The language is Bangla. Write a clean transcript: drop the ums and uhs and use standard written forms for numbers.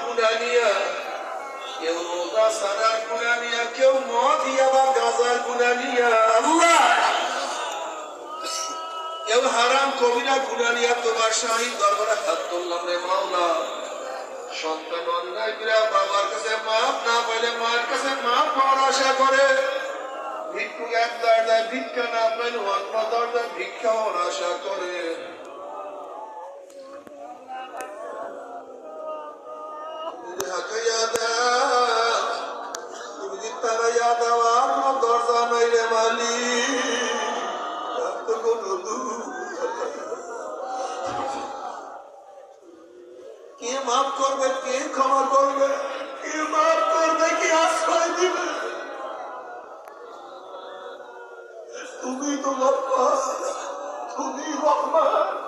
গুনাহ নিয়া, কেউ রোজা ছাড়ার গুনাহ নিয়া, কেউ মদ ইয়াবা গাঁজার গুনাহ নিয়া, আল্লাহ কেউ হারাম কবিরা গুনাহ নিয়া তোমার শাহী দরবারে হাত তুললাম রে মাওলা। সন্তান অন্যায় করে বাবার কাছে মাপ না পাইলে মায়ের কাছে মাপ পাওয়ার আশা করে, ভিক্ষুক এক দরজায় ভিক্ষা না পাইলে অন্য দরজায় ভিক্ষা হওয়ার আশা করে। তুমি যদি তারাইয়া দেওয়া আপনার দরজা নাই রে মালিক, কে মাফ করবে, কে ক্ষমা করবে, কে মাফ করবে, কে আশ্রয় দিবে? তুমি তো রহমান, তুমি রহমান।